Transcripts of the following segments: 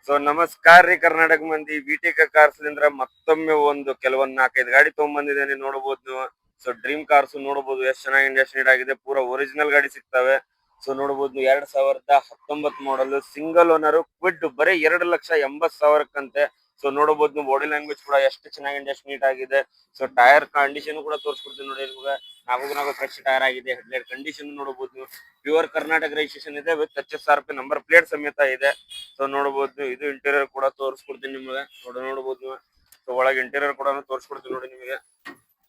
So ನಮಸ್ಕಾರ ರೀ ಕರ್ನಾಟಕ ಮಂದಿ ವಿಟಿಕ ಕಾರ್ಸ್ ಮತ್ತೊಮ್ಮೆ ಒಂದು ಕೆಲವೊಂದ್ 4-5 ಗಾಡಿ ತಗೊಂಡ್ಬಂದಿದ್ದೇನೆ ನೋಡಬಹುದು ನೀವು. ಸೊ ಡ್ರೀಮ್ ಕಾರ್ಸ್ ನೋಡಬಹುದು ಎಷ್ಟು ಚೆನ್ನಾಗಿ ಇಂಡಸ್ಟ್ರಿ ಆಗಿದೆ, ಪೂರಾ ಒರಿಜಿನಲ್ ಗಾಡಿ ಸಿಗ್ತವೆ. ಸೊ ನೋಡಬಹುದು 2019 ಮಾಡಲ್ ಸಿಂಗಲ್ ಓನರ್ ಕ್ವಿಡ್ ಬರೀ 2,80,000 ಸೊ ನೋಡಬಹುದು ಬಾಡಿ ಲ್ಯಾಂಗ್ವೇಜ್ ಕೂಡ ಎಷ್ಟು ಚೆನ್ನಾಗಿ ಇಂಡಸ್ಟ್ರಿ ನೀಟ್ ಆಗಿದೆ. ಸೊ ಟೈರ್ ಕಂಡೀಷನ್ ಕೂಡ ತೋರಿಸ್ಕೊಡ್ತೀನಿ ನೋಡಿ ನಿಮ್ಗೆ. ನಾಲ್ಕು ಫ್ರೆಶ್ ಟೈರ್ ಆಗಿದೆ. ಹೆಡ್ಲೈಟ್ ಕಂಡೀಷನ್ ನೋಡಬಹುದು ನೀವು. ಪ್ಯೂರ್ ಕರ್ನಾಟಕ ರಿಜಿಸ್ಟ್ರೇಷನ್ ಇದೆ ವಿತ್ HSRP ನಂಬರ್ ಪ್ಲೇಟ್ ಸಮೇತ ಇದೆ. ಸೊ ನೋಡಬಹುದು ಇದು ಇಂಟೀರಿಯರ್ ಕೂಡ ತೋರಿಸ್ಕೊಡ್ತೀನಿ ನಿಮ್ಗೆ. ನೋಡಬಹುದು ನೀವು. ಸೊ ಒಳಗೆ ಇಂಟೀರಿಯರ್ ಕೂಡ ತೋರಿಸ್ಕೊಡ್ತೀನಿ ನೋಡಿ ನಿಮಗೆ.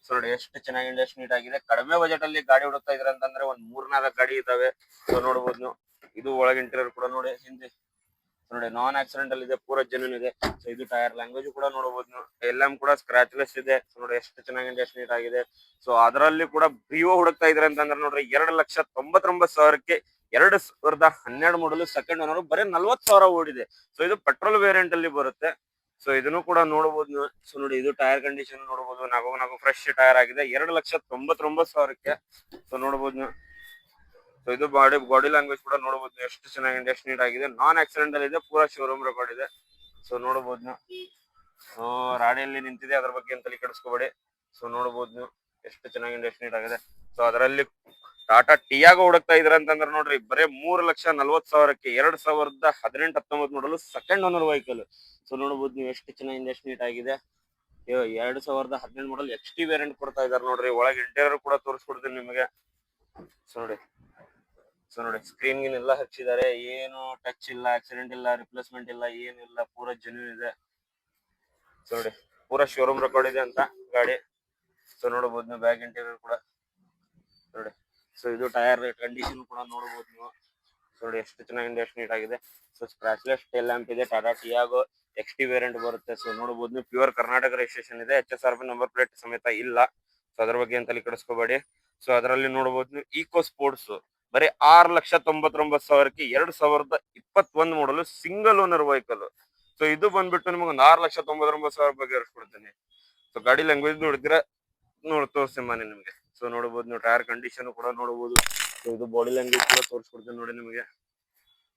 ಸೊ ನೋಡಿ ಎಷ್ಟು ಚೆನ್ನಾಗಿ ಇಂಡಸ್ಟ್ರಿ ನೀಟ್ ಆಗಿದೆ. ಕಡಿಮೆ ಬಜೆಟ್ ಅಲ್ಲಿ ಗಾಡಿ ಹುಡುಕ್ತಾ ಇದ್ರೆ ಅಂತಂದ್ರೆ ಒಂದ್ 3-4 ಗಾಡಿ ಇದಾವೆ. ಸೊ ನೋಡಬಹುದು ನೀವು. ಇದು ಒಳಗೆ ಇಂಟೀರಿಯರ್ ಕೂಡ ನೋಡಿ. ಹಿಂದೆ ನೋಡಿ ನಾನ್ ಆಕ್ಸಿಡೆಂಟಲ್ ಇದೆ, ಪೂರಾ ಜೆನ್ಯೂನ್ ಇದೆ. ಸೊ ಇದು ಟೈರ್ ಲ್ಯಾಂಗ್ವೇಜ್ ಕೂಡ ನೋಡಬಹುದು ನೀವು. LM ಕೂಡ ಸ್ಕ್ರಾಚ್ಲೆಸ್ ಇದೆ. ನೋಡಿ ಎಷ್ಟು ಚೆನ್ನಾಗಿ ಇಂಡಸ್ಟ್ರಿ ನೀಟ್ ಆಗಿದೆ. ಸೊ ಅದರಲ್ಲಿ ಕೂಡ ಬ್ರಿಯೋ ಹುಡುಕ್ತಾ ಇದ್ರೆ ಅಂತಂದ್ರೆ ನೋಡ್ರಿ 2,99,000ಕ್ಕೆ 2012 ಮಾಡಲು ಸೆಕೆಂಡ್ ಓನರ್ ಬರೀ 40,000 ಓಡಿದೆ. ಸೊ ಇದು ಪೆಟ್ರೋಲ್ ವೇರಿಯಂಟ್ ಅಲ್ಲಿ ಬರುತ್ತೆ. ಸೊ ಇದನ್ನು ಕೂಡ ನೋಡಬಹುದು ನೀವು. ಸೊ ನೋಡಿ ಇದು ಟೈರ್ ಕಂಡೀಷನ್ ನೋಡಬಹುದು. ನಾಲ್ಕು ಫ್ರೆಶ್ ಟೈರ್ ಆಗಿದೆ 2,99,000ಕ್ಕೆ. ಸೊ ನೋಡಬಹುದು ನೀವು. ಸೊ ಇದು ಬಾಡಿ ಲ್ಯಾಂಗ್ವೇಜ್ ಕೂಡ ನೋಡಬಹುದು ಎಷ್ಟು ಚೆನ್ನಾಗಿ ಇಂಡಸ್ಟ್ರಿ ನೀಟ್ ಆಗಿದೆ. ನಾನ್ ಆಕ್ಸಿಡೆಂಟ್ ಅಲ್ಲಿ ಇದೆ, ಪೂರಾ ಶೋರೂಮ್ ರೆಕಾರ್ಡ್ ಇದೆ. ಸೊ ನೋಡಬಹುದು ನೀವು. ಸೊ ರಾಡಿಯಲ್ಲಿ ನಿಂತಿದೆ, ಅದ್ರ ಬಗ್ಗೆ ಅಂತ ತಲೆ ಕೆಡಿಸ್ಕೋಬೇಡಿ. ಸೊ ನೋಡಬಹುದು ನೀವು ಎಷ್ಟು ಚೆನ್ನಾಗಿ ಇಂಡಸ್ಟ್ರಿ ನೀಟ್ ಆಗಿದೆ. ಸೊ ಅದರಲ್ಲಿ ಟಾಟಾ ಟಿಯಾಗೋ ಹುಡುಕ್ತಾ ಇದ್ರ ಅಂತಂದ್ರೆ ನೋಡ್ರಿ ಬರೀ 3,40,000ಕ್ಕೆ 2018-19 ಮಾಡಲು ಸೆಕೆಂಡ್ ಓನರ್ ವೆಹಿಕಲ್. ಸೊ ನೋಡಬಹುದು ನೀವು ಎಷ್ಟು ಚೆನ್ನಾಗಿ ಇಂಡಸ್ಟ್ರಿ ನೀಟ್ ಆಗಿದೆ. 2018 ಮಾಡಲ್ XT ವೇರಿಯಂಟ್ ಕೊಡ್ತಾ ಇದಾರೆ ನೋಡ್ರಿ. ಒಳಗೆ ಇಂಟೀರಿಯರ್ ಕೂಡ ತೋರಿಸ್ಕೊಡ್ತೀನಿ ನಿಮಗೆ. ಸೊ ನೋಡಿ ಸ್ಕ್ರೀನ್ ಗಿನ್ ಎಲ್ಲ ಹಚ್ಚಿದ್ದಾರೆ. ಏನು ಟಚ್ ಇಲ್ಲ, ಆಕ್ಸಿಡೆಂಟ್ ಇಲ್ಲ, ರಿಪ್ಲೇಸ್ಮೆಂಟ್ ಇಲ್ಲ, ಏನಿಲ್ಲ, ಪೂರಾ ಜೆನ್ಯೂನ್ ಇದೆ. ಸೊ ನೋಡಿ ಪೂರಾ ಶೋರೂಮ್ ರೆಕಾರ್ಡ್ ಇದೆ ಅಂತ ಗಾಡಿ. ಸೊ ನೋಡಬಹುದು ನೀವು ಬ್ಯಾಕ್ ಇಂಟೀರಿಯರ್ ಕೂಡ ನೋಡಿ. ಸೊ ಇದು ಟೈರ್ ಕಂಡೀಷನ್ ಕೂಡ ನೋಡಬಹುದು ನೀವು. ಸೊ ನೋಡಿ ಎಷ್ಟು ಚೆನ್ನಾಗಿ ಇಂಡಸ್ಟ್ರಿ ನೀಟ್ ಆಗಿದೆ. ಸೊ ಸ್ಕ್ರಾಚ್ಲೆಸ್ ಟೇಲ್ ಲ್ಯಾಂಪ್ ಇದೆ. ಟಾಟಾ ಟಿಯಾಗೋ XT ವೇರಿಯಂಟ್ ಬರುತ್ತೆ. ಸೊ ನೋಡಬಹುದು ನೀವು ಪ್ಯೂರ್ ಕರ್ನಾಟಕ ರಿಜಿಸ್ಟ್ರೇಷನ್ ಇದೆ. HSRP ನಂಬರ್ ಪ್ಲೇಟ್ ಸಮೇತ ಇಲ್ಲ. ಸೊ ಅದ್ರ ಬಗ್ಗೆ ಅಂತ ತಲೆ ಕೆಡಿಸ್ಕೋಬೇಡಿ. ಸೊ ಅದರಲ್ಲಿ ನೋಡಬಹುದು ನೀವು ಈಕೋ ಸ್ಪೋರ್ಟ್ಸ್ ಬರೀ 6,99,000ಕ್ಕೆ 2021 ಮಾಡಲು ಸಿಂಗಲ್ ಓನರ್ ವೆಹಿಕಲ್. ಸೊ ಇದು ಬಂದ್ಬಿಟ್ಟು ನಿಮಗೆ 6,99,000 ಬಗ್ಗೆ ಏರಿಸ್ಕೊಡ್ತೀನಿ. ಸೊ ಗಾಡಿ ಲ್ಯಾಂಗ್ವೇಜ್ ನೋಡಿದ್ರೆ ತೋರಿಸ್ತೀನಿ ಮನೆ ನಿಮಗೆ. ಸೊ ನೋಡಬಹುದು ನೀವು ಟೈರ್ ಕಂಡೀಷನ್ ಕೂಡ ನೋಡಬಹುದು. ಸೊ ಇದು ಬಾಡಿ ಲ್ಯಾಂಗ್ವೇಜ್ ಕೂಡ ತೋರಿಸ್ಕೊಡ್ತೀನಿ ನೋಡಿ ನಿಮಗೆ.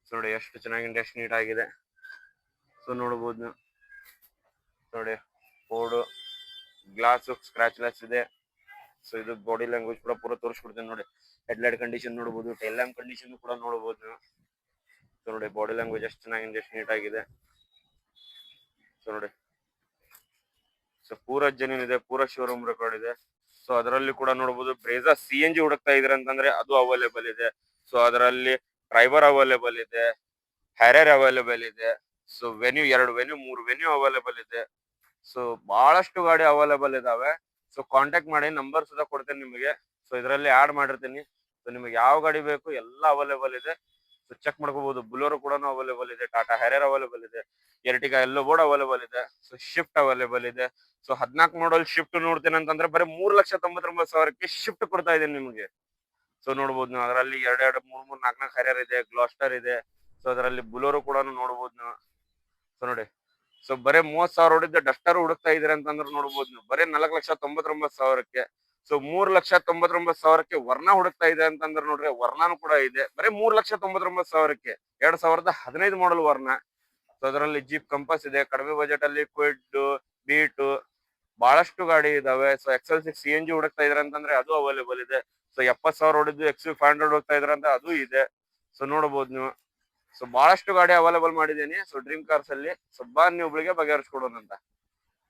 ಸೊ ನೋಡಿ ಎಷ್ಟು ಚೆನ್ನಾಗಿ ಇಂಡಸ್ಟ್ರಿ ನೀಟ್ ಆಗಿದೆ. ಸೊ ನೋಡಬಹುದು ನೀವು. ನೋಡಿ ಬೋರ್ಡ್ ಗ್ಲಾಸ್ ಸ್ಕ್ರಾಚ್ಲೆಸ್ ಇದೆ. ಸೊ ಇದು ಬಾಡಿ ಲ್ಯಾಂಗ್ವೇಜ್ ಕೂಡ ಪೂರ ತೋರಿಸ್ಕೊಡ್ತೀನಿ ನೋಡಿ. ಹೆಡ್ಲೈಟ್ ಕಂಡೀಷನ್ ನೋಡಬಹುದು, ಟೈಲ್ ಲ್ಯಾಂಪ್ ಕಂಡೀಷನ್ ಕೂಡ ನೋಡಬಹುದು ನೀವು. ಸೊ ನೋಡಿ ಬಾಡಿ ಲ್ಯಾಂಗ್ವೇಜ್ ಎಷ್ಟು ಚೆನ್ನಾಗಿ ಇಂಡಸ್ಟ್ರಿ ನೀಟ್ ಆಗಿದೆ. ಸೊ ನೋಡಿ ಸೊ ಪೂರಾ ಜೆನ್ಯೂನ್ ಇದೆ, ಪೂರಾ ಶೋರೂಮ್ ರೆಕಾರ್ಡ್ ಇದೆ. ಸೊ ಅದರಲ್ಲಿ ಕೂಡ ನೋಡಬಹುದು ಬ್ರೇಜಾ CNG ಹುಡುಕ್ತಾ ಇದ್ರೆ ಅಂತಂದ್ರೆ ಅದು ಅವೈಲೇಬಲ್ ಇದೆ. ಸೊ ಅದರಲ್ಲಿ ಡ್ರೈವರ್ ಅವೈಲೇಬಲ್ ಇದೆ, ಹ್ಯಾರಿಯರ್ ಅವೈಲೇಬಲ್ ಇದೆ. So venue 2 venue 3 venue available ಇದೆ. ಸೊ ಬಹಳಷ್ಟು ಗಾಡಿ ಅವೈಲೇಬಲ್ ಇದಾವೆ. ಸೊ ಕಾಂಟ್ಯಾಕ್ಟ್ ಮಾಡಿ, ನಂಬರ್ ಸುಧಾ ಕೊಡ್ತೇನೆ ನಿಮಗೆ. ಸೊ ಇದರಲ್ಲಿ ಆಡ್ ಮಾಡಿರ್ತೀನಿ. ಸೊ ನಿಮಗೆ ಯಾವ ಗಾಡಿ ಬೇಕು ಎಲ್ಲ ಅವೈಲೇಬಲ್ ಇದೆ. ಸೊ ಚೆಕ್ ಮಾಡ್ಕೋಬಹುದು. ಬುಲೋರೋ ಕೂಡ ಅವೈಲೇಬಲ್ ಇದೆ, ಟಾಟಾ ಹ್ಯಾರಿಯರ್ ಅವೈಲೇಬಲ್ ಇದೆ, ಎರ್ಟಿಗಾ ಎಲ್ಲೋ ಬೋರ್ಡ್ ಅವೈಲೇಬಲ್ ಇದೆ. ಸೊ ಶಿಫ್ಟ್ ಅವೈಲೇಬಲ್ ಇದೆ. ಸೊ 14 ಮಾಡಲ್ ಶಿಫ್ಟ್ ನೋಡ್ತೇನೆ ಅಂತಂದ್ರೆ ಬರೀ 3,99,000ಕ್ಕೆ ಶಿಫ್ಟ್ ಕೊಡ್ತಾ ಇದ್ದೀನಿ ನಿಮಗೆ. ಸೊ ನೋಡಬಹುದು ನೀವು. ಅದರಲ್ಲಿ 2 3 4 ಹ್ಯಾರಿಯರ್ ಇದೆ, ಗ್ಲಾಸ್ಟರ್ ಇದೆ. ಸೊ ಅದರಲ್ಲಿ ಬುಲೋರೋ ಕೂಡ ನೋಡಬಹುದು ನೀವು. ಸೊ ನೋಡಿ ಸೊ ಬರೀ 30,000 ಹೊಡಿದ್ದ ಡಸ್ಟರ್ ಹುಡುಕ್ತಾ ಇದ್ರೆ ಅಂತಂದ್ರೆ ನೋಡಬಹುದು ನೀವು ಬರೀ 4,99,000ಕ್ಕೆ. ಸೊ 3,99,000ಕ್ಕೆ ವರ್ಣ ಹುಡುಕ್ತಾ ಇದೆ ಅಂತಂದ್ರೆ ನೋಡ್ರಿ ವರ್ಣಾನು ಕೂಡ ಇದೆ ಬರೀ 3,99,000ಕ್ಕೆ 2015 ಮಾಡಲ್ ವರ್ಣ. ಸೊ ಅದರಲ್ಲಿ ಜೀಪ್ ಕಂಪಾಸ್ ಇದೆ. ಕಡಿಮೆ ಬಜೆಟ್ ಅಲ್ಲಿ ಕ್ವಿಡ್, ಬೀಟ್ ಬಹಳಷ್ಟು ಗಾಡಿ ಇದಾವೆ. ಸೊ XL6 CNG ಹುಡುಕ್ತಾ ಇದ್ರೆ ಅಂತಂದ್ರೆ ಅದು ಅವೈಲೇಬಲ್ ಇದೆ. ಸೊ 70,000 ಹೊಡಿದ್ದು XV500 ಹುಡುಕ್ತಾ ಇದ್ರೆ ಅಂತ ಅದು ಇದೆ. ಸೊ ನೋಡಬಹುದು ನೀವು. ಸೊ ಬಹಳಷ್ಟು ಗಾಡಿ ಅವೈಲೇಬಲ್ ಮಾಡಿದ್ದೀನಿ. ಸೊ ಡ್ರೀಮ್ ಕಾರ್ಸ್ ಅಲ್ಲಿ ಸೊ ಬಾ ನೀವು ಒಬ್ಳಿಗೆ ಬಗೆಹರಿಸ್ಕೊಡೋಣ ಅಂತ.